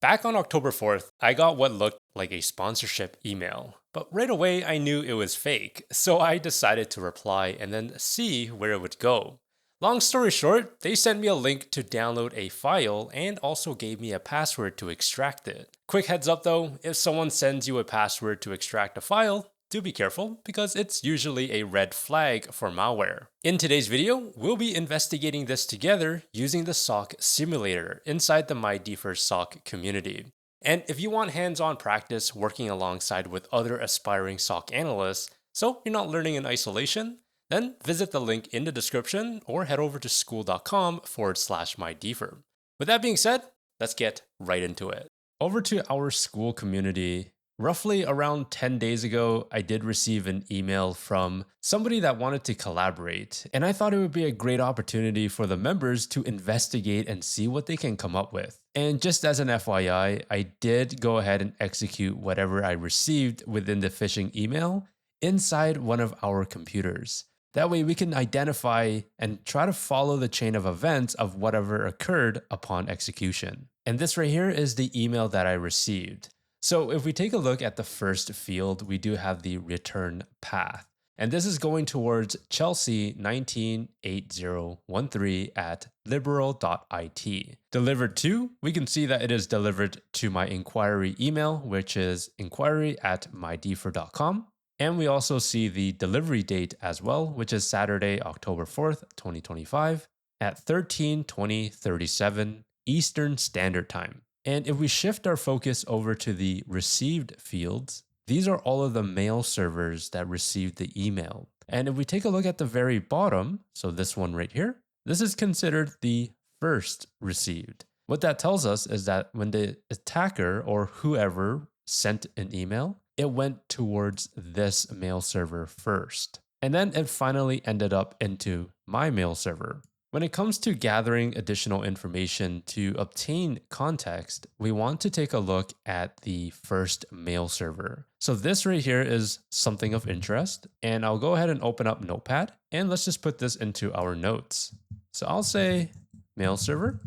Back on October 4th, I got what looked like a sponsorship email. But right away, I knew it was fake, so I decided to reply and then see where it would go. Long story short, they sent me a link to download a file and also gave me a password to extract it. Quick heads up though, if someone sends you a password to extract a file, do be careful because it's usually a red flag for malware. In today's video, we'll be investigating this together using the SOC simulator inside the MyDFIR SOC community. And if you want hands-on practice working alongside with other aspiring SOC analysts, so you're not learning in isolation, then visit the link in the description or head over to school.com/MyDFIR. With that being said, let's get right into it. Over to our school community. Roughly around 10 days ago, I did receive an email from somebody that wanted to collaborate, and I thought it would be a great opportunity for the members to investigate and see what they can come up with. And just as an FYI, I did go ahead and execute whatever I received within the phishing email inside one of our computers. That way we can identify and try to follow the chain of events of whatever occurred upon execution. And this right here is the email that I received. So if we take a look at the first field, we do have the return path. And this is going towards Chelsea 198013 at liberal.it. Delivered to, we can see that it is delivered to my inquiry email, which is inquiry@mydfir.com. And we also see the delivery date as well, which is Saturday, October 4th, 2025 at 13:20:37 Eastern Standard Time. And if we shift our focus over to the received fields, these are all of the mail servers that received the email. And if we take a look at the very bottom, so this one right here, this is considered the first received. What that tells us is that when the attacker or whoever sent an email, it went towards this mail server first. And then it finally ended up into my mail server. When it comes to gathering additional information to obtain context, we want to take a look at the first mail server. So this right here is something of interest, and I'll go ahead and open up Notepad, and let's just put this into our notes. So I'll say mail server.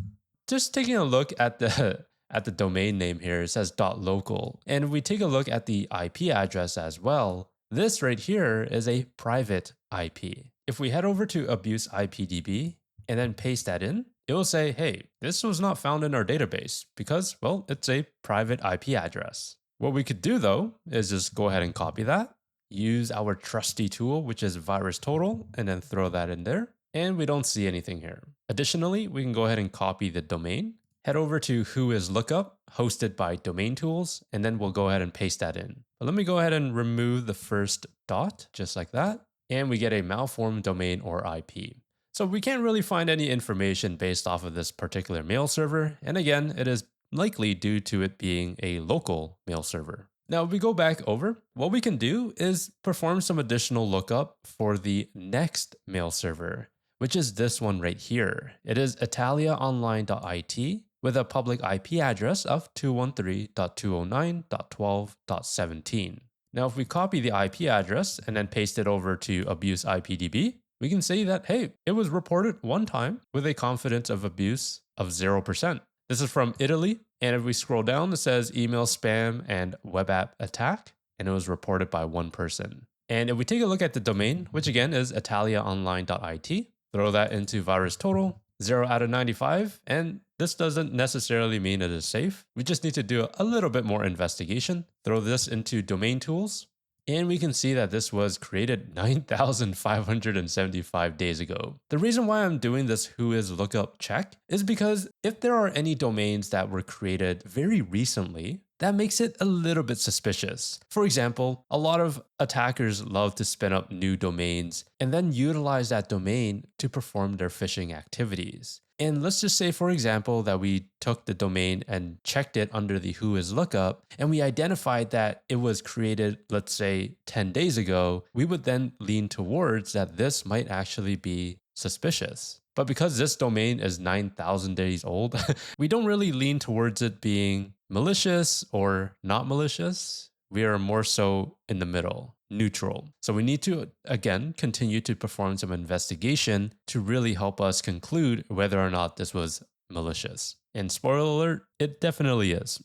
Just taking a look at the domain name here, it says .local. And if we take a look at the IP address as well, this right here is a private IP. If we head over to abuse IPDB, and then paste that in, it will say, hey, this was not found in our database because, well, it's a private IP address. What we could do though, is just go ahead and copy that, use our trusty tool, which is VirusTotal, and then throw that in there. And we don't see anything here. Additionally, we can go ahead and copy the domain, head over to whoislookup, hosted by Domain Tools, and then we'll go ahead and paste that in. But let me go ahead and remove the first dot, just like that. And we get a malformed domain or IP. So we can't really find any information based off of this particular mail server. And again, it is likely due to it being a local mail server. Now, if we go back over, what we can do is perform some additional lookup for the next mail server, which is this one right here. It is italiaonline.it with a public IP address of 213.209.12.17. Now, if we copy the IP address and then paste it over to abuse IPDB, we can see that, hey, it was reported one time with a confidence of abuse of 0%. This is from Italy. And if we scroll down, it says email spam and web app attack, and it was reported by one person. And if we take a look at the domain, which again is italiaonline.it, throw that into VirusTotal, 0 out of 95. And this doesn't necessarily mean it is safe. We just need to do a little bit more investigation. Throw this into Domain Tools. And we can see that this was created 9,575 days ago. The reason why I'm doing this whoislookup check is because if there are any domains that were created very recently, that makes it a little bit suspicious. For example, a lot of attackers love to spin up new domains and then utilize that domain to perform their phishing activities. And let's just say, for example, that we took the domain and checked it under the whoislookup, and we identified that it was created, let's say, 10 days ago. We would then lean towards that this might actually be suspicious. But because this domain is 9,000 days old, we don't really lean towards it being malicious or not malicious. We are more so in the middle, neutral. So we need to, again, continue to perform some investigation to really help us conclude whether or not this was malicious. And spoiler alert, it definitely is.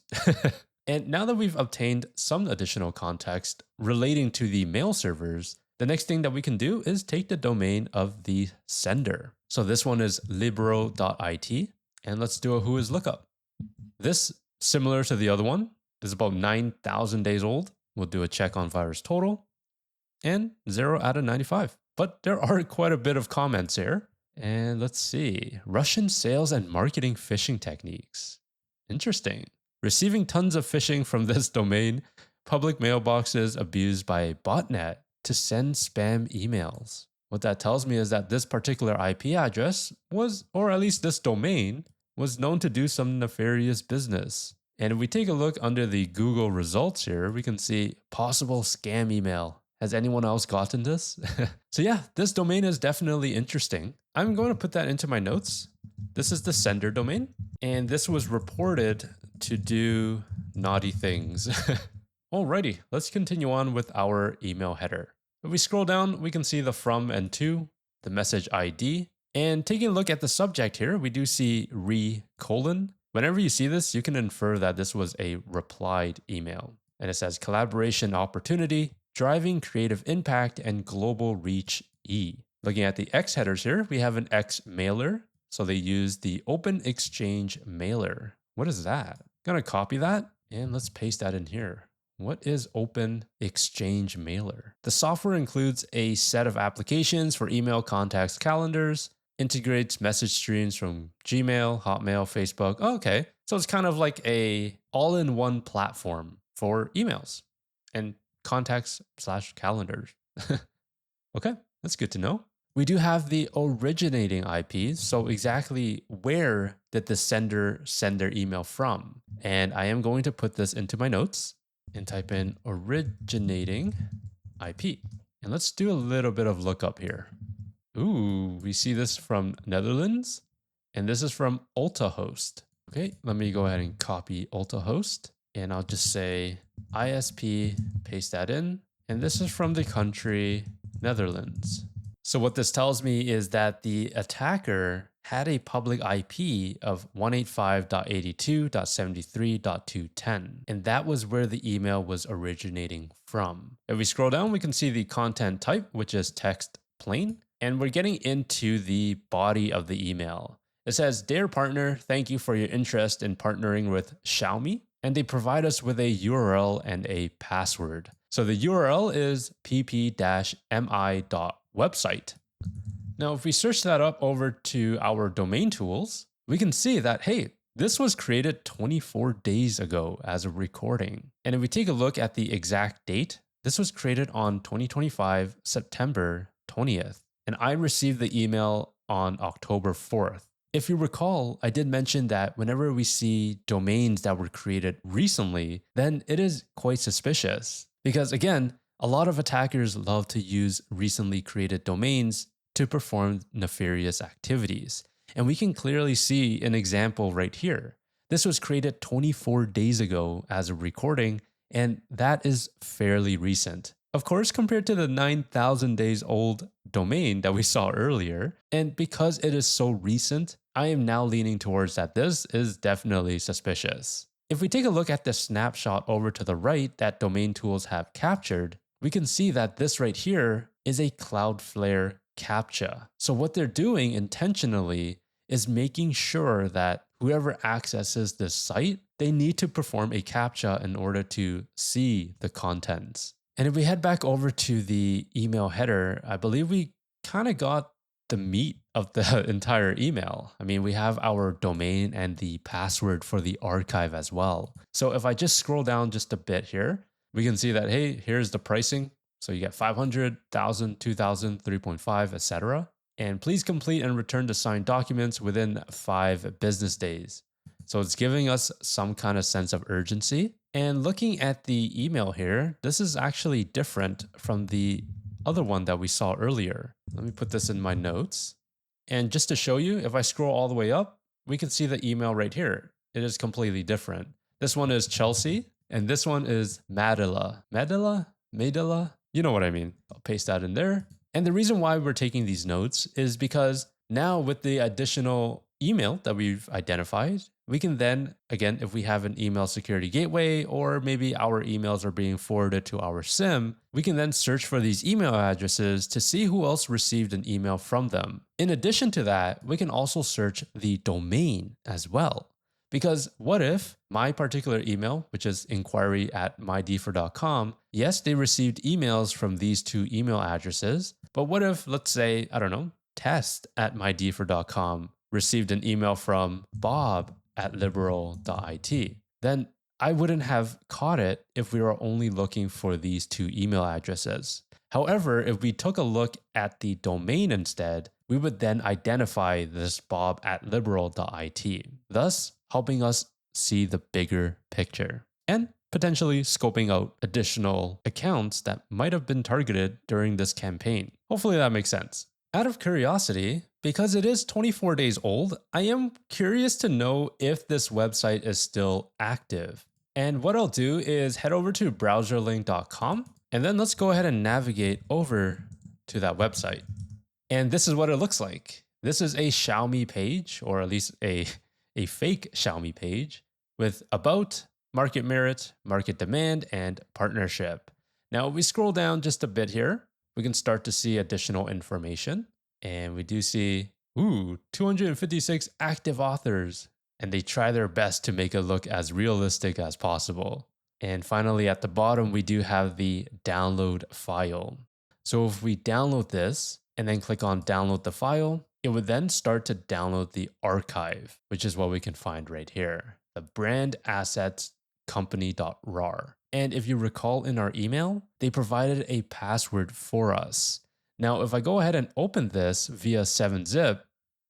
And now that we've obtained some additional context relating to the mail servers, the next thing that we can do is take the domain of the sender. So this one is libero.it, and let's do a whois lookup. This, similar to the other one, is about 9,000 days old. We'll do a check on virus total, and 0 out of 95. But there are quite a bit of comments here. And let's see, Russian sales and marketing phishing techniques. Interesting. Receiving tons of phishing from this domain, public mailboxes abused by a botnet to send spam emails. What that tells me is that this particular IP address was, or at least this domain, was known to do some nefarious business. And if we take a look under the Google results here, we can see possible scam email. Has anyone else gotten this? So yeah, this domain is definitely interesting. I'm going to put that into my notes. This is the sender domain, and this was reported to do naughty things. Alrighty, let's continue on with our email header. If we scroll down, we can see the from and to, the message ID, and taking a look at the subject here, we do see re:. Whenever you see this, you can infer that this was a replied email. And it says collaboration opportunity, driving creative impact and global reach E. Looking at the X headers here, we have an X mailer. So they use the Open Exchange mailer. What is that? I'm gonna copy that and let's paste that in here. What is Open Exchange mailer? The software includes a set of applications for email contacts, calendars, integrates message streams from Gmail, Hotmail, Facebook. Oh, okay. So it's kind of like a all-in-one platform for emails and contacts/calendars. Okay, that's good to know. We do have the originating IP, so exactly where did the sender send their email from? And I am going to put this into my notes and type in originating IP. And let's do a little bit of lookup here. Ooh, we see this from Netherlands, and this is from UltaHost. Okay, let me go ahead and copy UltaHost, and I'll just say ISP, paste that in, and this is from the country Netherlands. So what this tells me is that the attacker had a public IP of 185.82.73.210, and that was where the email was originating from. If we scroll down, we can see the content type, which is text plain, and we're getting into the body of the email. It says, "Dear partner, thank you for your interest in partnering with Xiaomi," and they provide us with a URL and a password. So the URL is pp-mi.website. Now, if we search that up over to our domain tools, we can see that, hey, this was created 24 days ago as a recording. And if we take a look at the exact date, this was created on 2025, September 20th. And I received the email on October 4th. If you recall, I did mention that whenever we see domains that were created recently, then it is quite suspicious. Because again, a lot of attackers love to use recently created domains to perform nefarious activities. And we can clearly see an example right here. This was created 24 days ago as a recording, and that is fairly recent. Of course, compared to the 9,000 days old domain that we saw earlier. And because it is so recent, I am now leaning towards that this is definitely suspicious. If we take a look at the snapshot over to the right that domain tools have captured, we can see that this right here is a Cloudflare CAPTCHA. So what they're doing intentionally is making sure that whoever accesses this site, they need to perform a CAPTCHA in order to see the contents. And if we head back over to the email header, I believe we kind of got the meat of the entire email. I mean, we have our domain and the password for the archive as well. So if I just scroll down just a bit here, we can see that, hey, here's the pricing. So you get 500, 1,000, 2,000, 3.5, etc. And please complete and return the signed documents within 5 business days. So it's giving us some kind of sense of urgency. And looking at the email here, this is actually different from the other one that we saw earlier. Let me put this in my notes. And just to show you, if I scroll all the way up, we can see the email right here. It is completely different. This one is Chelsea, and this one is Madela. Madela? You know what I mean. I'll paste that in there. And the reason why we're taking these notes is because now with the additional email that we've identified, we can then, again, if we have an email security gateway or maybe our emails are being forwarded to our SIM, we can then search for these email addresses to see who else received an email from them. In addition to that, we can also search the domain as well. Because what if my particular email, which is inquiry@mydfir.com, yes, they received emails from these two email addresses, but what if, let's say, I don't know, test@mydfir.com received an email from bob@liberal.it? Then I wouldn't have caught it if we were only looking for these two email addresses. However, if we took a look at the domain instead, we would then identify this bob@liberal.it, thus helping us see the bigger picture and potentially scoping out additional accounts that might have been targeted during this campaign. Hopefully that makes sense. Out of curiosity, because it is 24 days old, I am curious to know if this website is still active. And what I'll do is head over to browserlink.com and then let's go ahead and navigate over to that website. And this is what it looks like. This is a Xiaomi page, or at least a fake Xiaomi page with about, market merit, market demand, and partnership. Now, if we scroll down just a bit here, we can start to see additional information. And we do see, 256 active authors. And they try their best to make it look as realistic as possible. And finally, at the bottom, we do have the download file. So if we download this and then click on download the file, it would then start to download the archive, which is what we can find right here, the brand assets company.rar. And if you recall in our email, they provided a password for us. Now, if I go ahead and open this via 7-zip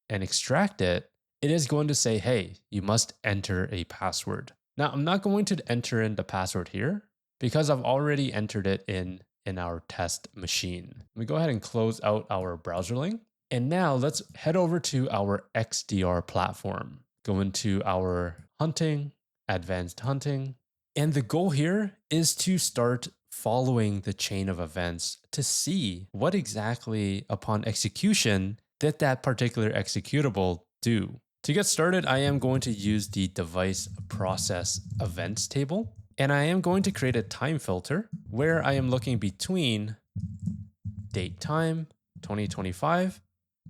and extract it, it is going to say, hey, you must enter a password. Now, I'm not going to enter in the password here because I've already entered it in our test machine. We go ahead and close out our browser link. And now let's head over to our XDR platform. Go into our hunting, advanced hunting. And the goal here is to start following the chain of events to see what exactly upon execution did that particular executable do. To get started, I am going to use the device process events table, and I am going to create a time filter where I am looking between date time 2025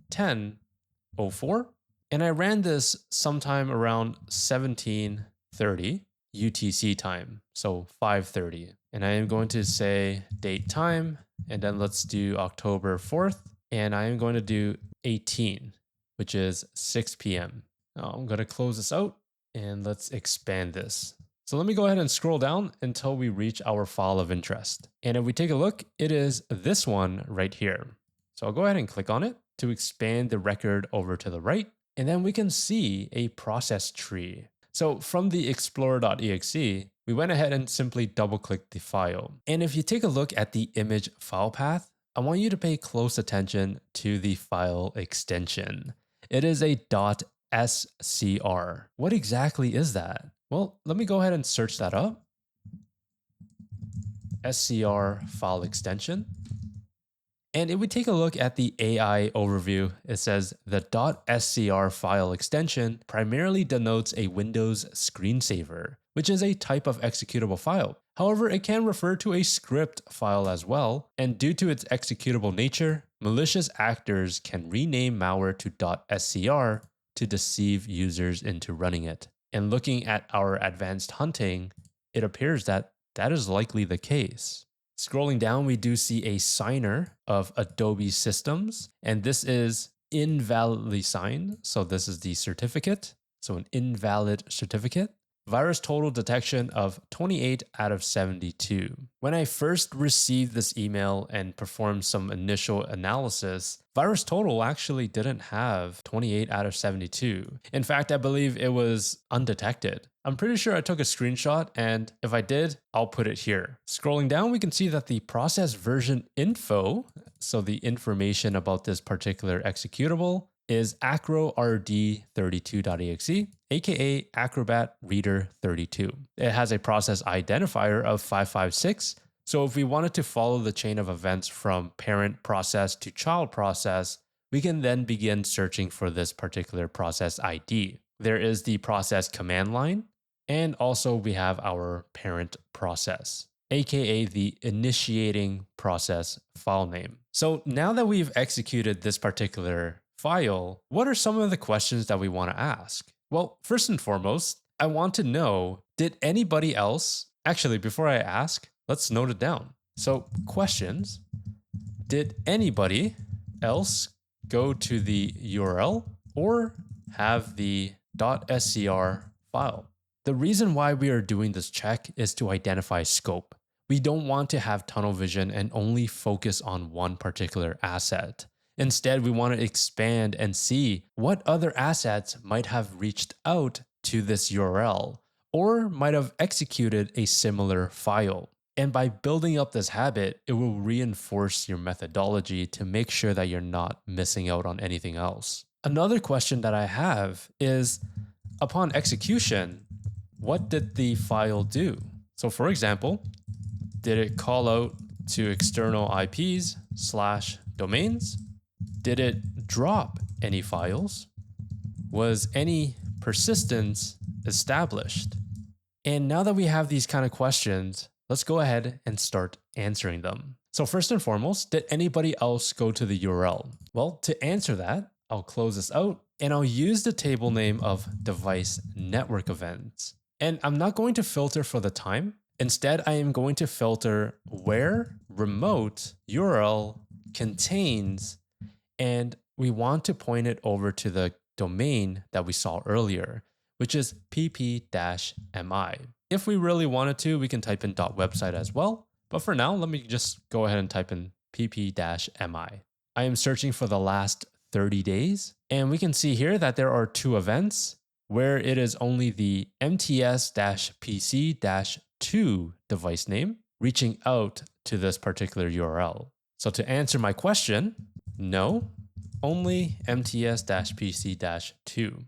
10:04, and I ran this sometime around 17:30 UTC time, so 5:30. And I am going to say date time, and then let's do October 4th, and I am going to do 18, which is 6 p.m. Now I'm going to close this out, and let's expand this. So let me go ahead and scroll down until we reach our file of interest. And if we take a look, it is this one right here. So I'll go ahead and click on it to expand the record over to the right, and then we can see a process tree. So from the explorer.exe, we went ahead and simply double-clicked the file. And if you take a look at the image file path, I want you to pay close attention to the file extension. It is a .scr. What exactly is that? Well, let me go ahead and search that up. SCR file extension. And if we take a look at the AI overview, it says the .scr file extension primarily denotes a Windows screensaver, which is a type of executable file. However, it can refer to a script file as well, and due to its executable nature, malicious actors can rename malware to .scr to deceive users into running it. And looking at our advanced hunting, it appears that that is likely the case. Scrolling down, we do see a signer of Adobe Systems, and this is invalidly signed. So this is the certificate. So an invalid certificate. Virus total detection of 28 out of 72. When I first received this email and performed some initial analysis, virus total actually didn't have 28 out of 72. In fact, I believe it was undetected. I'm pretty sure I took a screenshot, and if I did, I'll put it here. Scrolling down, we can see that the process version info, so the information about this particular executable, is acrord32.exe, aka Acrobat Reader 32. It has a process identifier of 556. So if we wanted to follow the chain of events from parent process to child process, we can then begin searching for this particular process ID. There is the process command line, and also we have our parent process, aka the initiating process file name. So now that we've executed this particular file, what are some of the questions that we want to ask? Well, first and foremost, I want to know, did anybody else, actually, before I ask, let's note it down. So questions, did anybody else go to the URL or have the .scr file? The reason why we are doing this check is to identify scope. We don't want to have tunnel vision and only focus on one particular asset. Instead, we want to expand and see what other assets might have reached out to this URL or might have executed a similar file. And by building up this habit, it will reinforce your methodology to make sure that you're not missing out on anything else. Another question that I have is, upon execution, what did the file do? So for example, did it call out to external IPs/domains? Did it drop any files? Was any persistence established? And now that we have these kind of questions, let's go ahead and start answering them. So first and foremost, did anybody else go to the URL? Well, to answer that, I'll close this out and I'll use the table name of device network events. And I'm not going to filter for the time. Instead, I am going to filter where remote URL contains, and we want to point it over to the domain that we saw earlier, which is pp-mi. If we really wanted to, we can type in .website as well. But for now, let me just go ahead and type in pp-mi. I am searching for the last 30 days, and we can see here that there are two events where it is only the MTS-PC-2 device name reaching out to this particular URL. So to answer my question, no, only MTS-PC-2.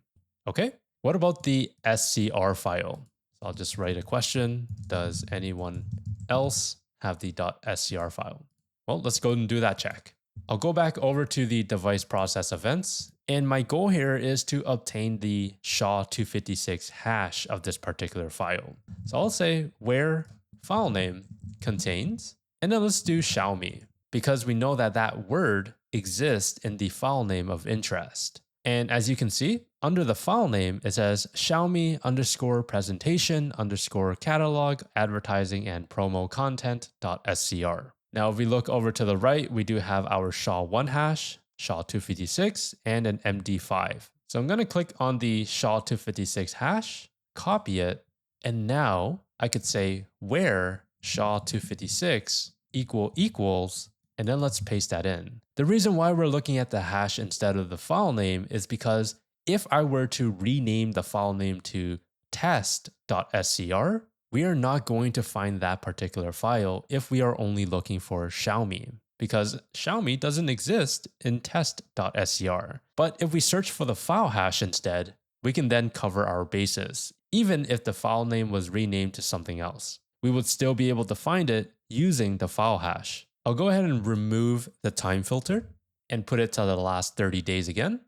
Okay, what about the SCR file? So I'll just write a question. Does anyone else have the .scr file? Well, let's go and do that check. I'll go back over to the device process events, and my goal here is to obtain the SHA-256 hash of this particular file. So I'll say where file name contains, and then let's do Xiaomi, because we know that that word exists in the file name of interest. And as you can see, under the file name, it says Xiaomi_presentation_catalog advertising and promo content.scr. Now, if we look over to the right, we do have our SHA-1 hash, SHA-256, and an MD5. So I'm going to click on the SHA-256 hash, copy it, and now I could say where SHA-256 equals, and then let's paste that in. The reason why we're looking at the hash instead of the file name is because if I were to rename the file name to test.scr, we are not going to find that particular file if we are only looking for Xiaomi, because Xiaomi doesn't exist in test.scr. But if we search for the file hash instead, we can then cover our bases. Even if the file name was renamed to something else, we would still be able to find it using the file hash. I'll go ahead and remove the time filter and put it to the last 30 days again.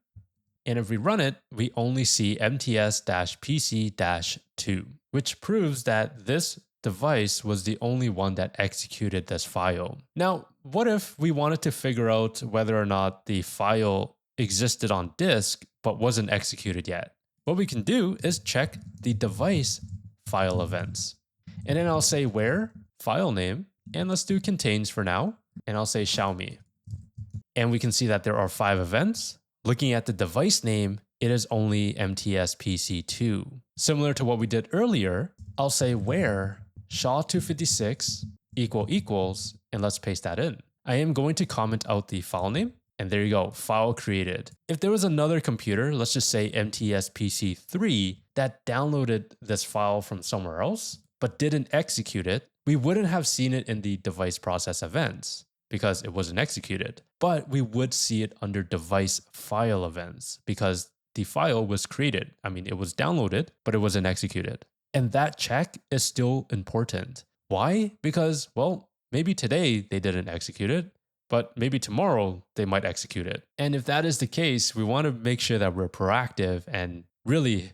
And if we run it, we only see MTS-PC-2, which proves that this device was the only one that executed this file. Now, what if we wanted to figure out whether or not the file existed on disk but wasn't executed yet? What we can do is check the device file events. And then I'll say where, file name, and let's do contains for now, and I'll say Xiaomi. And we can see that there are 5 events. Looking at the device name, it is only MTS-PC-2. Similar to what we did earlier, I'll say where SHA-256 equals, and let's paste that in. I am going to comment out the file name, and there you go, file created. If there was another computer, let's just say MTS-PC-3, that downloaded this file from somewhere else, but didn't execute it, we wouldn't have seen it in the device process events because it wasn't executed, but we would see it under device file events because the file was created. I mean, it was downloaded, but it wasn't executed. And that check is still important. Why? Because, well, maybe today they didn't execute it, but maybe tomorrow they might execute it. And if that is the case, we want to make sure that we're proactive and really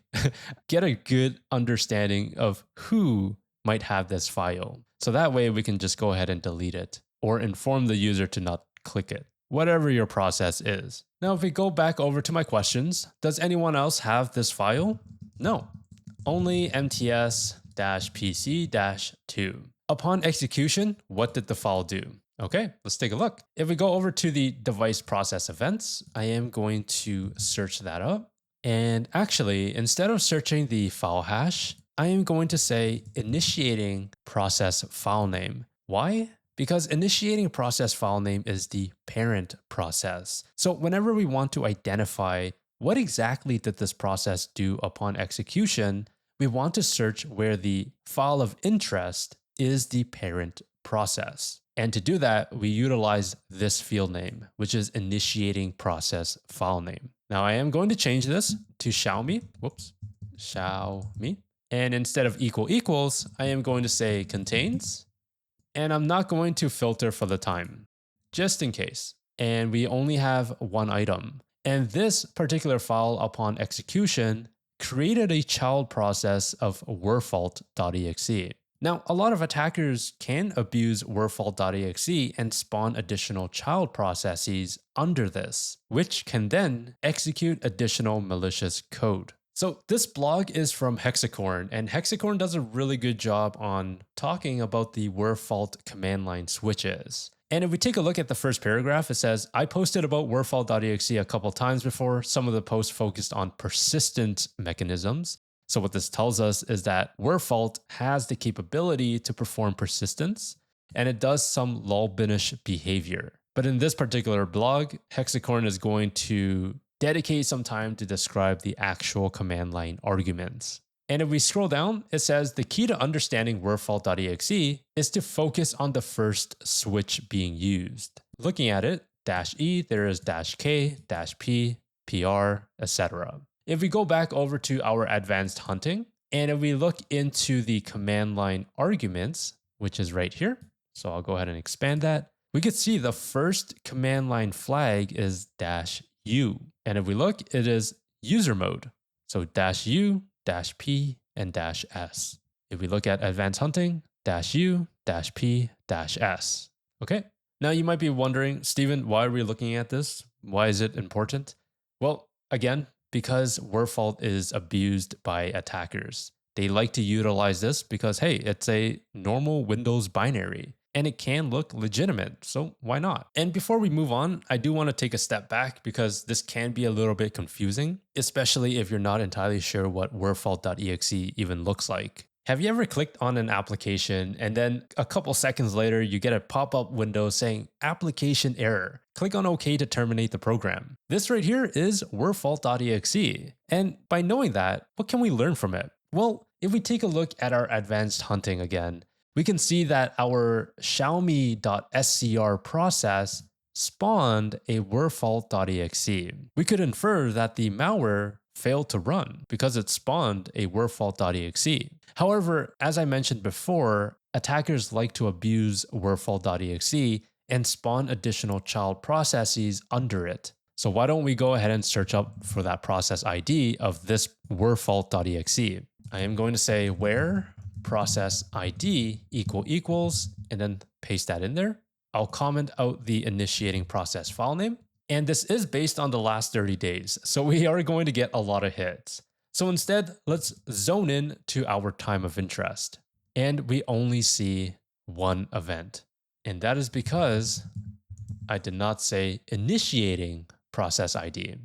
get a good understanding of who might have this file. So that way we can just go ahead and delete it or inform the user to not click it, whatever your process is. Now, if we go back over to my questions, does anyone else have this file? No, only MTS-PC-2. Upon execution, what did the file do? Okay, let's take a look. If we go over to the device process events, I am going to search that up. And actually, instead of searching the file hash, I am going to say initiating process file name. Why? Because initiating process file name is the parent process. So whenever we want to identify what exactly did this process do upon execution, we want to search where the file of interest is the parent process. And to do that, we utilize this field name, which is initiating process file name. Now I am going to change this to Xiaomi. Xiaomi. And instead of equals, I am going to say contains. And I'm not going to filter for the time, just in case. And we only have one item. And this particular file upon execution created a child process of werfault.exe. Now, a lot of attackers can abuse werfault.exe and spawn additional child processes under this, which can then execute additional malicious code. So this blog is from Hexacorn, and Hexacorn does a really good job on talking about the werfault command line switches. And if we take a look at the first paragraph, it says, I posted about werfault.exe a couple times before. Some of the posts focused on persistent mechanisms. So what this tells us is that werfault has the capability to perform persistence, and it does some lol-binish behavior. But in this particular blog, Hexacorn is going to dedicate some time to describe the actual command line arguments. And if we scroll down, it says the key to understanding werfault.exe is to focus on the first switch being used. Looking at it, -E, there is -K, -P, PR, etc. If we go back over to our advanced hunting, and if we look into the command line arguments, which is right here, so I'll go ahead and expand that, we could see the first command line flag is -U. And if we look, it is user mode. So -U, -P, and -S. If we look at advanced hunting, -U, -P, -S. Okay. Now you might be wondering, Stephen, why are we looking at this? Why is it important? Well, again, because werfault is abused by attackers. They like to utilize this because, hey, it's a normal Windows binary and it can look legitimate. So why not? And before we move on, I do want to take a step back because this can be a little bit confusing, especially if you're not entirely sure what werfault.exe even looks like. Have you ever clicked on an application and then a couple seconds later, you get a pop-up window saying application error? Click on OK to terminate the program. This right here is werfault.exe. And by knowing that, what can we learn from it? Well, if we take a look at our advanced hunting again, we can see that our Xiaomi.scr process spawned a werfault.exe. We could infer that the malware failed to run because it spawned a werfault.exe. However, as I mentioned before, attackers like to abuse werfault.exe and spawn additional child processes under it. So why don't we go ahead and search up for that process ID of this werfault.exe. I am going to say where process ID equals, and then paste that in there. I'll comment out the initiating process file name. And this is based on the last 30 days. So we are going to get a lot of hits. So instead, let's zone in to our time of interest. And we only see one event. And that is because I did not say initiating process ID.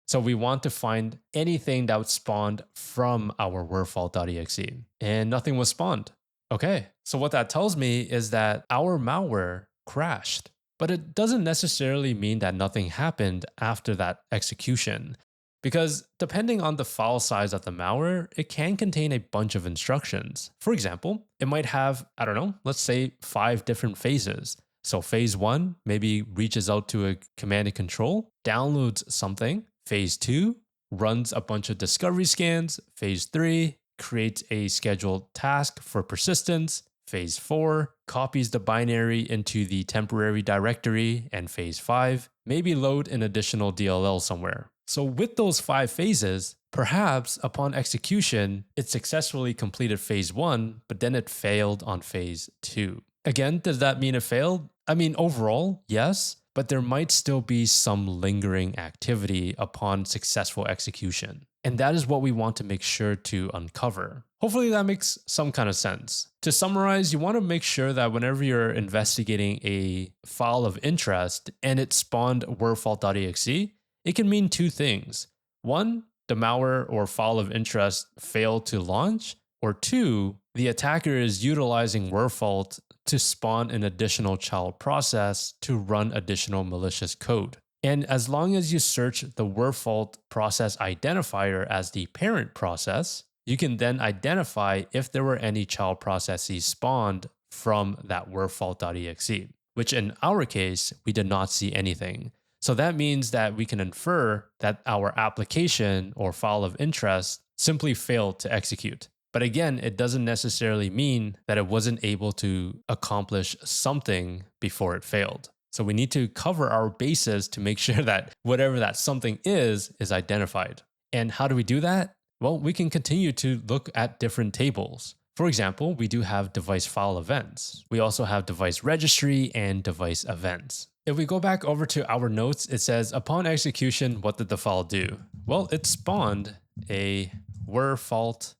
So we want to find anything that was spawned from our werfault.exe. And nothing was spawned. Okay, so what that tells me is that our malware crashed. But it doesn't necessarily mean that nothing happened after that execution, because depending on the file size of the malware, it can contain a bunch of instructions. For example, it might have, I don't know, let's say 5 different phases. So phase 1 maybe reaches out to a command and control, downloads something. Phase 2 runs a bunch of discovery scans. Phase 3 creates a scheduled task for persistence. Phase 4 copies the binary into the temporary directory, and phase 5 maybe load an additional DLL somewhere. So with those 5 phases, perhaps upon execution, it successfully completed phase 1, but then it failed on phase 2. Again, does that mean it failed? I mean, overall, yes, but there might still be some lingering activity upon successful execution. And that is what we want to make sure to uncover. Hopefully that makes some kind of sense. To summarize, you want to make sure that whenever you're investigating a file of interest and it spawned wordfault.exe, it can mean 2 things. 1, the malware or file of interest failed to launch, or 2, the attacker is utilizing wordfault to spawn an additional child process to run additional malicious code. And as long as you search the wordfault process identifier as the parent process, you can then identify if there were any child processes spawned from that wordfault.exe, which in our case, we did not see anything. So that means that we can infer that our application or file of interest simply failed to execute. But again, it doesn't necessarily mean that it wasn't able to accomplish something before it failed. So we need to cover our bases to make sure that whatever that something is identified. And how do we do that? Well, we can continue to look at different tables. For example, we do have device file events. We also have device registry and device events. If we go back over to our notes, it says, upon execution, what did the file do? Well, it spawned a wordfault.exe,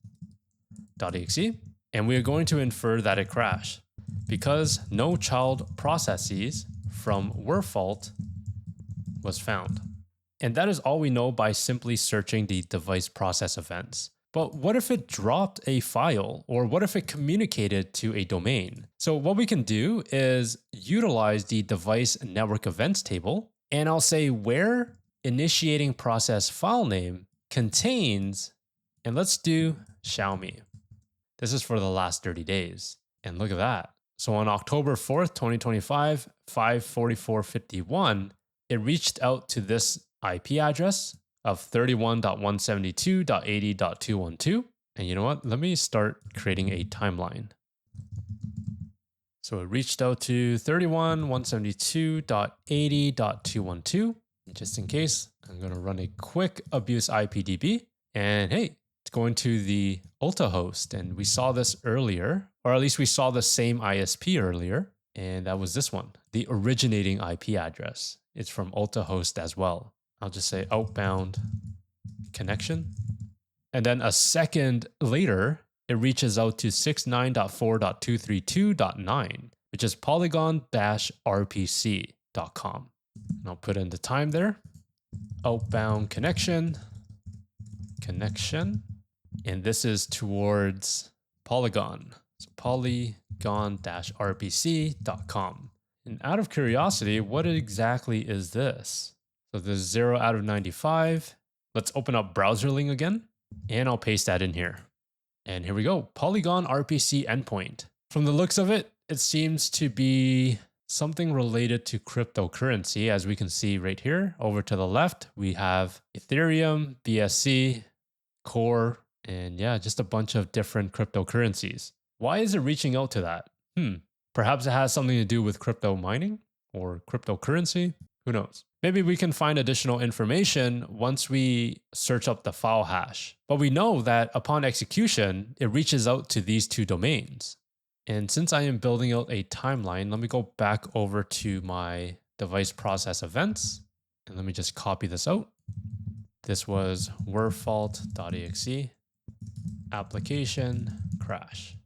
and we are going to infer that it crashed because no child processes from wordfault was found. And that is all we know by simply searching the device process events. But what if it dropped a file, or what if it communicated to a domain? So what we can do is utilize the device network events table, and I'll say where initiating process file name contains, and let's do Xiaomi. This is for the last 30 days. And look at that. So on October 4th, 2025, 5:44:51, it reached out to this IP address of 31.172.80.212. And you know what? Let me start creating a timeline. So it reached out to 31.172.80.212. Just in case, I'm going to run a quick abuse IPDB. And hey, it's going to the Ulta host. And we saw this earlier, or at least we saw the same ISP earlier. And that was this one, the originating IP address. It's from Ulta host as well. I'll just say outbound connection. And then a second later, it reaches out to 69.4.232.9, which is polygon-rpc.com. And I'll put in the time there. Outbound connection. And this is towards Polygon. So polygon-rpc.com. And out of curiosity, what exactly is this? So there's 0 out of 95. Let's open up BrowserLink again, and I'll paste that in here. And here we go, Polygon RPC endpoint. From the looks of it, it seems to be something related to cryptocurrency. As we can see right here, over to the left, we have Ethereum, BSC, Core, and yeah, just a bunch of different cryptocurrencies. Why is it reaching out to that? Perhaps it has something to do with crypto mining or cryptocurrency. Who knows? Maybe we can find additional information once we search up the file hash. But we know that upon execution, it reaches out to these 2 domains. And since I am building out a timeline, let me go back over to my device process events. And let me just copy this out. This was wordfault.exe, application, crash.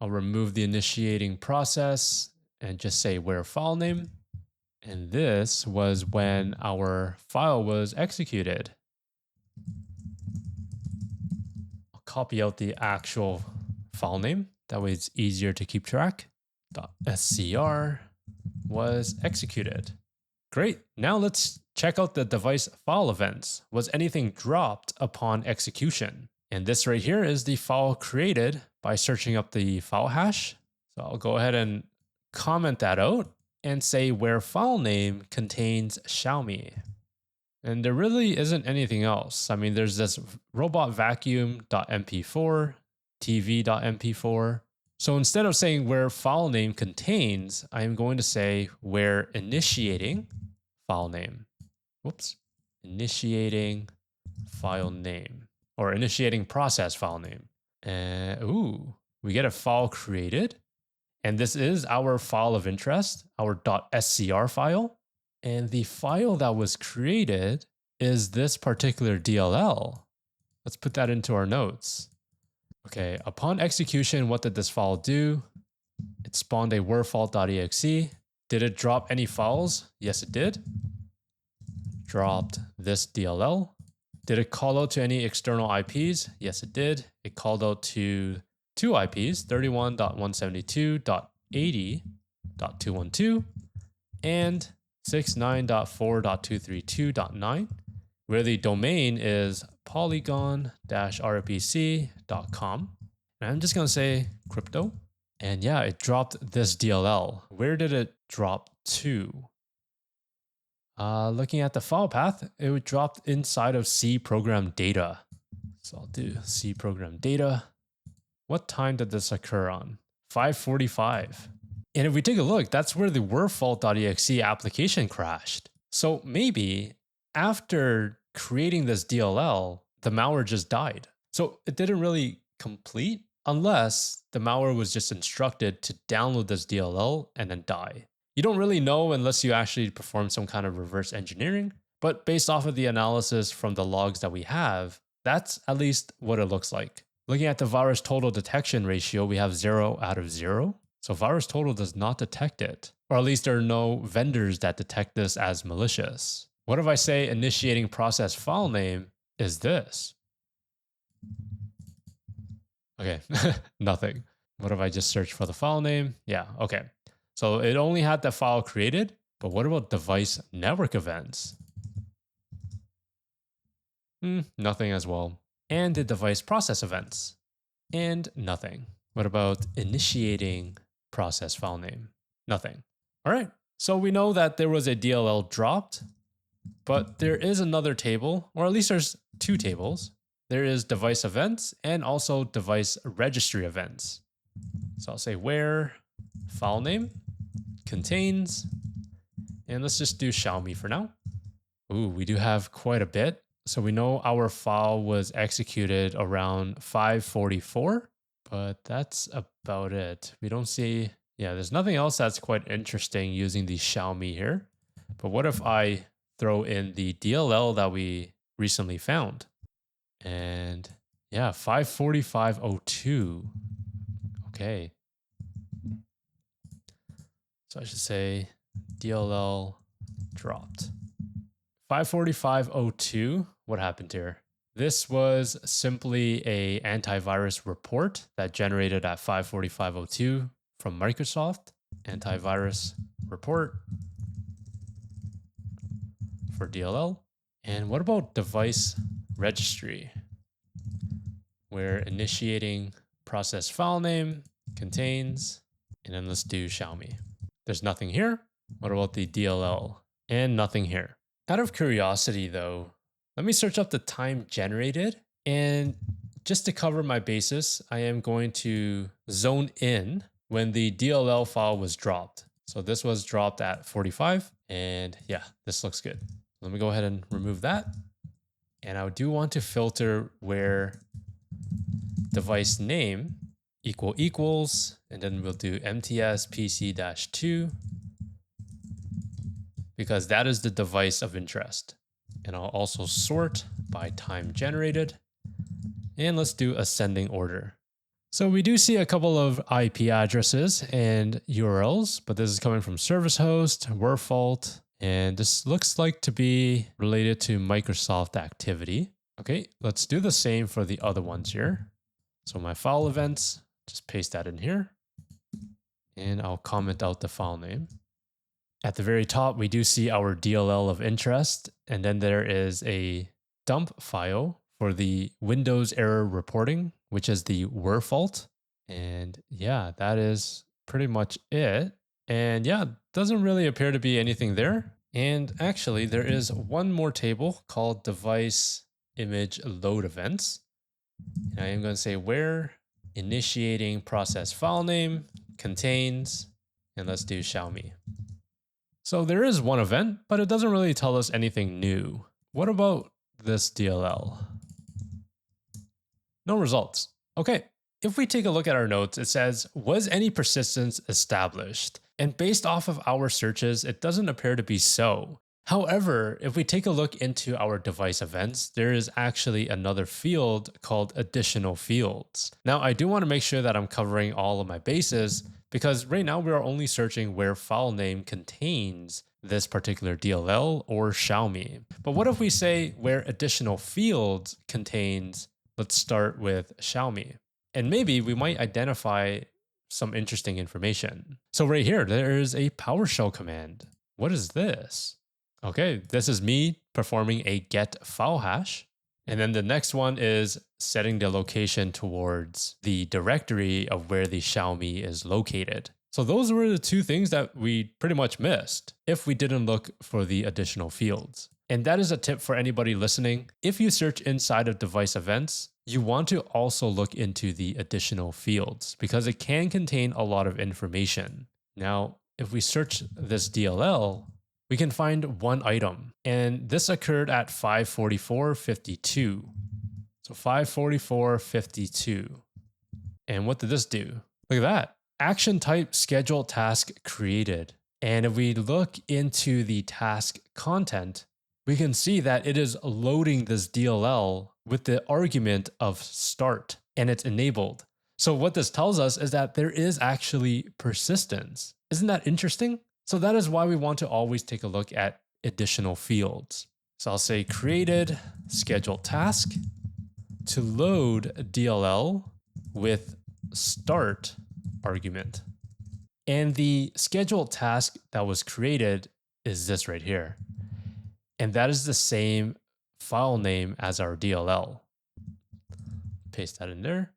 I'll remove the initiating process and just say where file name. And this was when our file was executed. I'll copy out the actual file name. That way it's easier to keep track. .scr was executed. Great. Now let's check out the device file events. Was anything dropped upon execution? And this right here is the file created by searching up the file hash. So I'll go ahead and comment that out and say where file name contains Xiaomi. And there really isn't anything else. I mean, there's this robot vacuum.mp4, tv.mp4, So instead of saying where file name contains, I am going to say where initiating file name. Whoops. Initiating file name or initiating process file name. We get a file created. And this is our file of interest, our .scr file. And the file that was created is this particular DLL. Let's put that into our notes. Okay, upon execution, what did this file do? It spawned a werfault.exe. Did it drop any files? Yes, it did. Dropped this DLL. Did it call out to any external IPs? Yes, it did. It called out to two IPs, 31.172.80.212 and 69.4.232.9, where the domain is polygon-rpc.com. And I'm just going to say crypto. And yeah, it dropped this DLL. Where did it drop to? Looking at the file path, it would drop inside of C program data. So I'll do C program data. What time did this occur on? 5:45. And if we take a look, that's where the werfault.exe application crashed. So maybe after creating this DLL, the malware just died. So it didn't really complete unless the malware was just instructed to download this DLL and then die. You don't really know unless you actually perform some kind of reverse engineering, but based off of the analysis from the logs that we have, that's at least what it looks like. Looking at the virus total detection ratio, we have 0 out of 0. So virus total does not detect it, or at least there are no vendors that detect this as malicious. What if I say initiating process file name is this? Okay, nothing. What if I just search for the file name? Yeah, okay. So it only had the file created, but what about device network events? Nothing as well. And the device process events? And nothing. What about initiating process file name? Nothing. All right, so we know that there was a DLL dropped, but there is another table, or at least there's two tables. There is device events and also device registry events. So I'll say where file name contains, and let's just do Xiaomi for now. Ooh, we do have quite a bit. So we know our file was executed around 5:44, but that's about it. We don't see, there's nothing else that's quite interesting using the Xiaomi here. But what if I throw in the DLL that we recently found? And 5:45:02. Okay. So I should say DLL dropped. 5:45:02. What happened here? This was simply a antivirus report that generated at 5:45:02 from Microsoft. Antivirus report for DLL. And what about device registry? Where initiating process file name contains, and then let's do Xiaomi. There's nothing here. What about the DLL? And nothing here. Out of curiosity though, let me search up the time generated, and just to cover my basis, I am going to zone in when the DLL file was dropped. So this was dropped at 45, and this looks good. Let me go ahead and remove that. And I do want to filter where device name equals, and then we'll do MTS PC-2 because that is the device of interest. And I'll also sort by time generated. And let's do ascending order. So we do see a couple of IP addresses and URLs, but this is coming from service host, werfault, and this looks like to be related to Microsoft activity. Okay, let's do the same for the other ones here. So my file events, just paste that in here, and I'll comment out the file name. At the very top, we do see our DLL of interest, and then there is a dump file for the Windows error reporting, which is the werfault. And that is pretty much it. And doesn't really appear to be anything there. And actually, there is one more table called device image load events. And I am going to say where initiating process file name contains, and let's do Xiaomi. So there is one event, but it doesn't really tell us anything new. What about this DLL? No results. Okay, if we take a look at our notes, it says, was any persistence established? And based off of our searches, it doesn't appear to be so. However, if we take a look into our device events, there is actually another field called additional fields. Now, I do want to make sure that I'm covering all of my bases because right now we are only searching where file name contains this particular DLL or Xiaomi. But what if we say where additional fields contains, let's start with Xiaomi, and maybe we might identify some interesting information. So right here, there is a PowerShell command. What is this? Okay, this is me performing a get file hash. And then the next one is setting the location towards the directory of where the Xiaomi is located. So those were the two things that we pretty much missed if we didn't look for the additional fields. And that is a tip for anybody listening. If you search inside of device events, you want to also look into the additional fields because it can contain a lot of information. Now, if we search this DLL, we can find one item, and this occurred at 5:44:52. So 5:44:52. And what did this do? Look at that. Action type schedule task created. And if we look into the task content, we can see that it is loading this DLL with the argument of start, and it's enabled. So what this tells us is that there is actually persistence. Isn't that interesting? So that is why we want to always take a look at additional fields. So I'll say created schedule task to load DLL with start argument. And the schedule task that was created is this right here. And that is the same file name as our DLL. Paste that in there.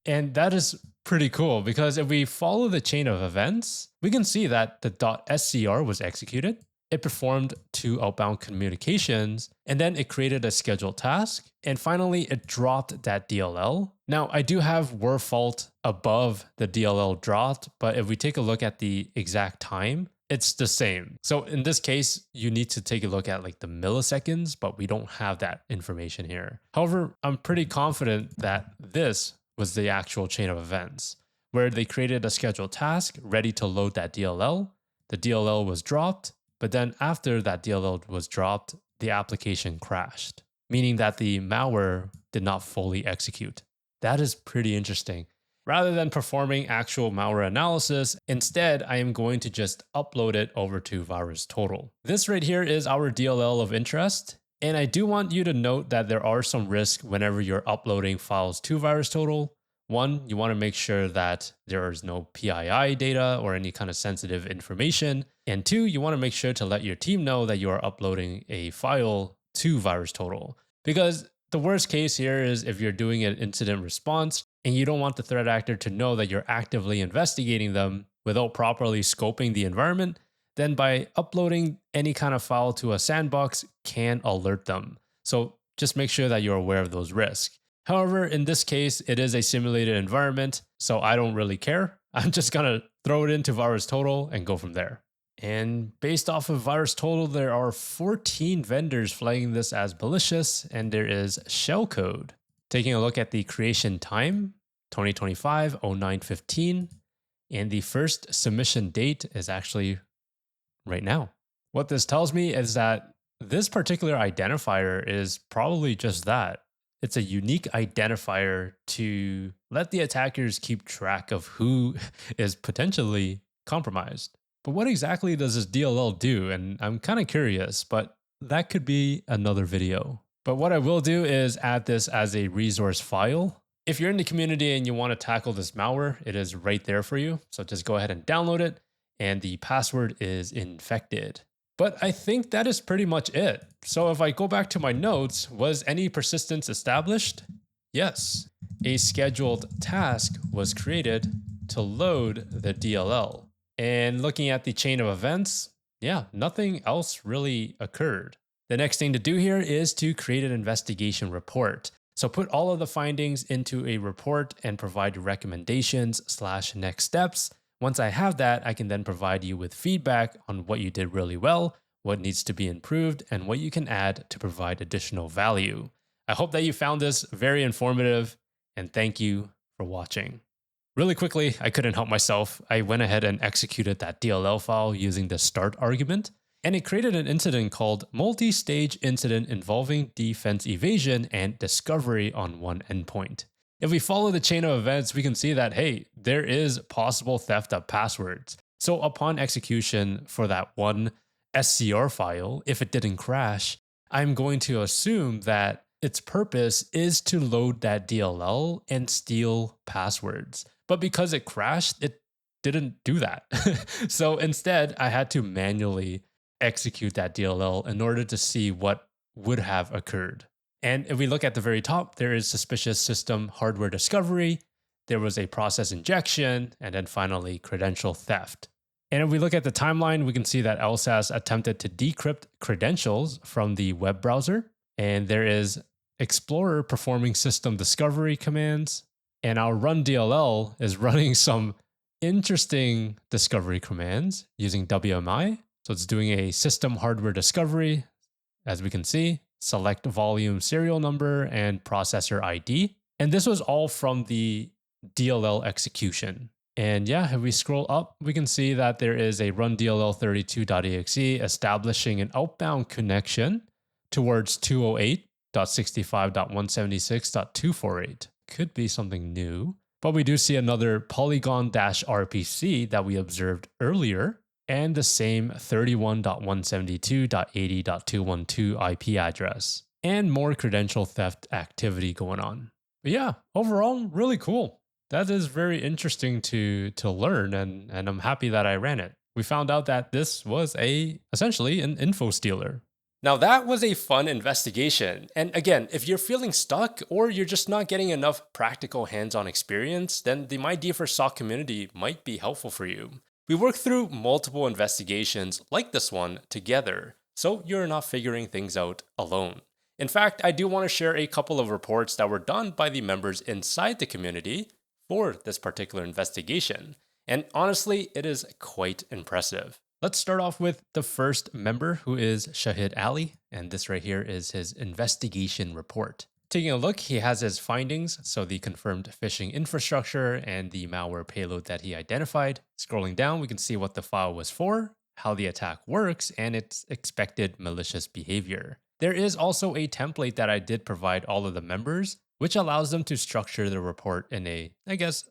And that is pretty cool because if we follow the chain of events, we can see that the .scr was executed. It performed 2 outbound communications, and then it created a scheduled task. And finally, it dropped that DLL. Now, I do have were fault above the DLL dropped, but if we take a look at the exact time, it's the same. So in this case, you need to take a look at like the milliseconds, but we don't have that information here. However, I'm pretty confident that this was the actual chain of events where they created a scheduled task ready to load that DLL. The DLL was dropped, but then after that DLL was dropped, the application crashed, meaning that the malware did not fully execute. That is pretty interesting. Rather than performing actual malware analysis, instead, I am going to just upload it over to VirusTotal. This right here is our DLL of interest. And I do want you to note that there are some risks whenever you're uploading files to VirusTotal. One, you want to make sure that there is no PII data or any kind of sensitive information. And two, you want to make sure to let your team know that you are uploading a file to VirusTotal. Because the worst case here is if you're doing an incident response and you don't want the threat actor to know that you're actively investigating them without properly scoping the environment, then by uploading any kind of file to a sandbox can alert them. So just make sure that you're aware of those risks. However, in this case, it is a simulated environment, so I don't really care. I'm just gonna throw it into VirusTotal and go from there. And based off of VirusTotal, there are 14 vendors flagging this as malicious, and there is shellcode. Taking a look at the creation time, 2025-09-15, and the first submission date is actually right now. What this tells me is that this particular identifier is probably just that. It's a unique identifier to let the attackers keep track of who is potentially compromised. But what exactly does this DLL do? And I'm kind of curious, but that could be another video. But what I will do is add this as a resource file. If you're in the community and you want to tackle this malware, it is right there for you. So just go ahead and download it. And the password is infected. But I think that is pretty much it. So if I go back to my notes, was any persistence established? Yes. A scheduled task was created to load the DLL. And looking at the chain of events, yeah, nothing else really occurred. The next thing to do here is to create an investigation report. So put all of the findings into a report and provide recommendations/next steps. Once I have that, I can then provide you with feedback on what you did really well, what needs to be improved, and what you can add to provide additional value. I hope that you found this very informative, and thank you for watching. Really quickly, I couldn't help myself. I went ahead and executed that DLL file using the start argument, and it created an incident called multi-stage incident involving defense evasion and discovery on one endpoint. If we follow the chain of events, we can see that, hey, there is possible theft of passwords. So upon execution for that one SCR file, if it didn't crash, I'm going to assume that its purpose is to load that DLL and steal passwords. But because it crashed, it didn't do that. So instead, I had to manually execute that DLL in order to see what would have occurred. And if we look at the very top, there is suspicious system hardware discovery, there was a process injection, and then finally credential theft. And if we look at the timeline, we can see that LSAS attempted to decrypt credentials from the web browser, and there is Explorer performing system discovery commands, and our run DLL is running some interesting discovery commands using WMI. So it's doing a system hardware discovery, as we can see, select volume serial number and processor ID. And this was all from the DLL execution. And yeah, if we scroll up, we can see that there is a run DLL32.exe establishing an outbound connection towards 208.65.176.248. Could be something new, but we do see another polygon-RPC that we observed earlier, and the same 31.172.80.212 IP address, and more credential theft activity going on. But yeah, overall, really cool. That is very interesting to learn, and I'm happy that I ran it. We found out that this was essentially an info stealer. Now that was a fun investigation. And again, if you're feeling stuck or you're just not getting enough practical hands-on experience, then the MyDFIR SOC community might be helpful for you. We worked through multiple investigations like this one together, so you're not figuring things out alone. In fact, I do want to share a couple of reports that were done by the members inside the community for this particular investigation. And honestly, it is quite impressive. Let's start off with the first member, who is Shahid Ali, and this right here is his investigation report. Taking a look, he has his findings, so the confirmed phishing infrastructure and the malware payload that he identified. Scrolling down, we can see what the file was for, how the attack works, and its expected malicious behavior. There is also a template that I did provide all of the members, which allows them to structure the report in a,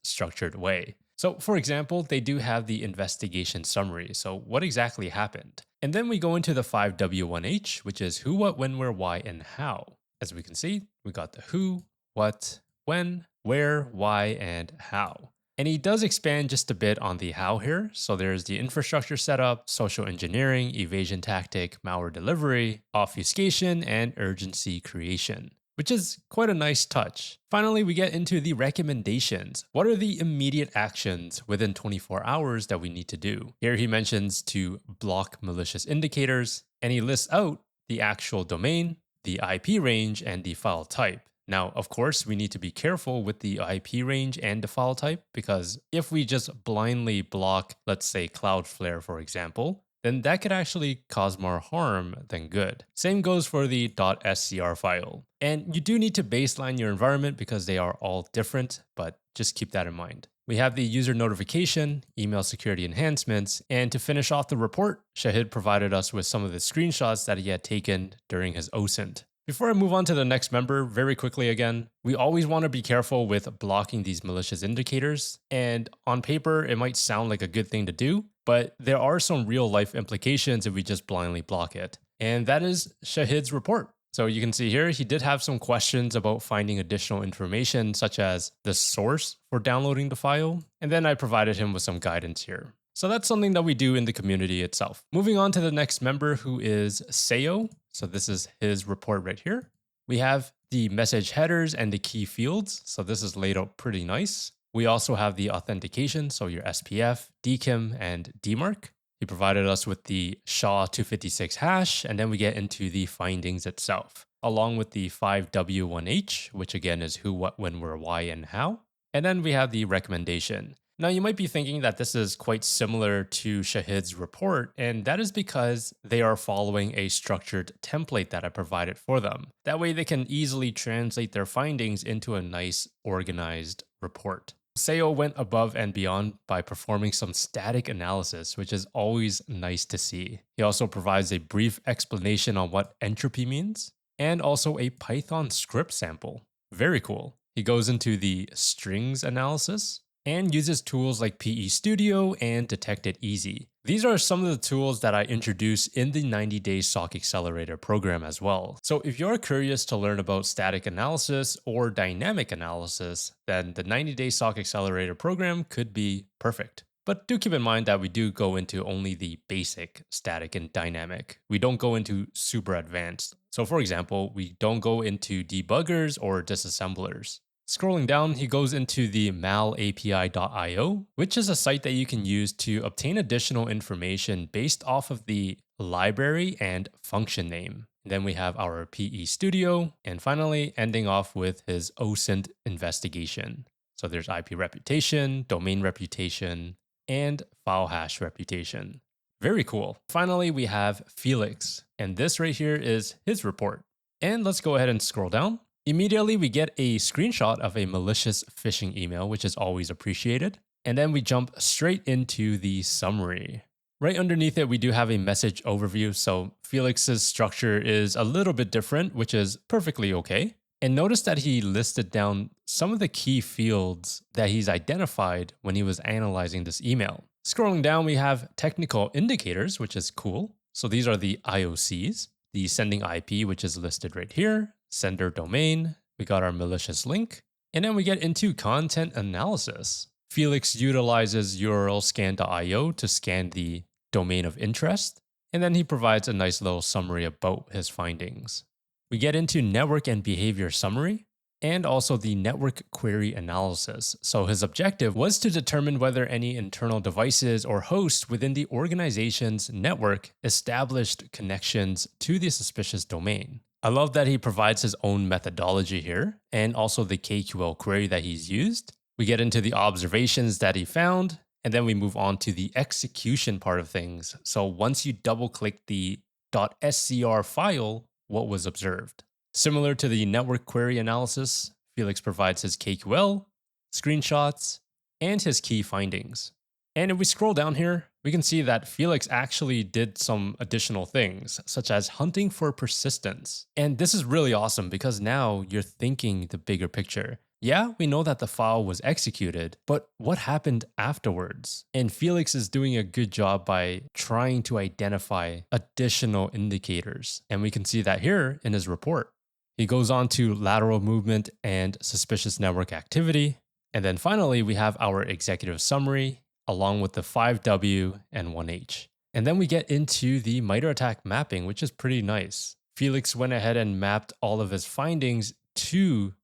structured way. So for example, they do have the investigation summary. So what exactly happened? And then we go into the 5W1H, which is who, what, when, where, why, and how. As we can see, we got the who, what, when, where, why, and how. And he does expand just a bit on the how here. So there's the infrastructure setup, social engineering, evasion tactic, malware delivery, obfuscation, and urgency creation, which is quite a nice touch. Finally, we get into the recommendations. What are the immediate actions within 24 hours that we need to do? Here he mentions to block malicious indicators, and he lists out the actual domain, the IP range, and the file type. Now, of course, we need to be careful with the IP range and the file type, because if we just blindly block, let's say Cloudflare, for example, then that could actually cause more harm than good. Same goes for the .scr file. And you do need to baseline your environment because they are all different, but just keep that in mind. We have the user notification, email security enhancements, and to finish off the report, Shahid provided us with some of the screenshots that he had taken during his OSINT. Before I move on to the next member, very quickly again, we always want to be careful with blocking these malicious indicators. And on paper, it might sound like a good thing to do, but there are some real life implications if we just blindly block it. And that is Shahid's report. So you can see here, he did have some questions about finding additional information, such as the source for downloading the file. And then I provided him with some guidance here. So that's something that we do in the community itself. Moving on to the next member, who is Sayo. So this is his report right here. We have the message headers and the key fields. So this is laid out pretty nice. We also have the authentication, so your SPF, DKIM, and DMARC. He provided us with the SHA-256 hash, and then we get into the findings itself. along with the 5W1H, which again is who, what, when, where, why, and how. And then we have the recommendation. Now, you might be thinking that this is quite similar to Shahid's report, and that is because they are following a structured template that I provided for them. That way, they can easily translate their findings into a nice, organized report. Seo went above and beyond by performing some static analysis, which is always nice to see. He also provides a brief explanation on what entropy means, and also a Python script sample. Very cool. He goes into the strings analysis and uses tools like PE Studio and Detect It Easy. These are some of the tools that I introduced in the 90-day SOC Accelerator program as well. So if you're curious to learn about static analysis or dynamic analysis, then the 90-day SOC Accelerator program could be perfect. But do keep in mind that we do go into only the basic static and dynamic. We don't go into super advanced. So for example, we don't go into debuggers or disassemblers. Scrolling down, he goes into the malapi.io, which is a site that you can use to obtain additional information based off of the library and function name. Then we have our PE Studio, and finally ending off with his OSINT investigation. So there's IP reputation, domain reputation, and file hash reputation. Very cool. Finally, we have Felix, and this right here is his report. And let's go ahead and scroll down. Immediately, we get a screenshot of a malicious phishing email, which is always appreciated. And then we jump straight into the summary. Right underneath it, we do have a message overview. So Felix's structure is a little bit different, which is perfectly okay. And notice that he listed down some of the key fields that he's identified when he was analyzing this email. Scrolling down, we have technical indicators, which is cool. So these are the IOCs, the sending IP, which is listed right here, sender domain, we got our malicious link, and then we get into content analysis. Felix utilizes urlscan.io to scan the domain of interest, and then he provides a nice little summary about his findings. We get into network and behavior summary, and also the network query analysis. So his objective was to determine whether any internal devices or hosts within the organization's network established connections to the suspicious domain. I love that he provides his own methodology here, and also the KQL query that he's used. We get into the observations that he found, and then we move on to the execution part of things. So once you double click the .scr file, what was observed? Similar to the network query analysis, Felix provides his KQL, screenshots, and his key findings. And if we scroll down here, we can see that Felix actually did some additional things, such as hunting for persistence. And this is really awesome because now you're thinking the bigger picture. Yeah, we know that the file was executed, but what happened afterwards? And Felix is doing a good job by trying to identify additional indicators. And we can see that here in his report. He goes on to lateral movement and suspicious network activity. And then finally, we have our executive summary along with the 5W and 1H. And then we get into the MITRE ATT&CK mapping, which is pretty nice. Felix went ahead and mapped all of his findings to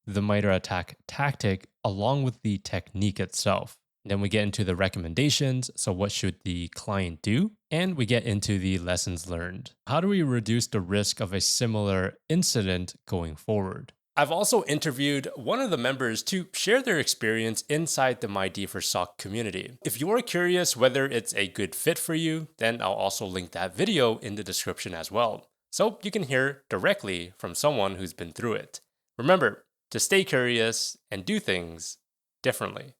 the MITRE ATT&CK tactic along with the technique itself. Then we get into the recommendations. So what should the client do? And we get into the lessons learned. How do we reduce the risk of a similar incident going forward? I've also interviewed one of the members to share their experience inside the MyDFIR SOC community. If you are curious whether it's a good fit for you, then I'll also link that video in the description as well, so you can hear directly from someone who's been through it. Remember to stay curious and do things differently.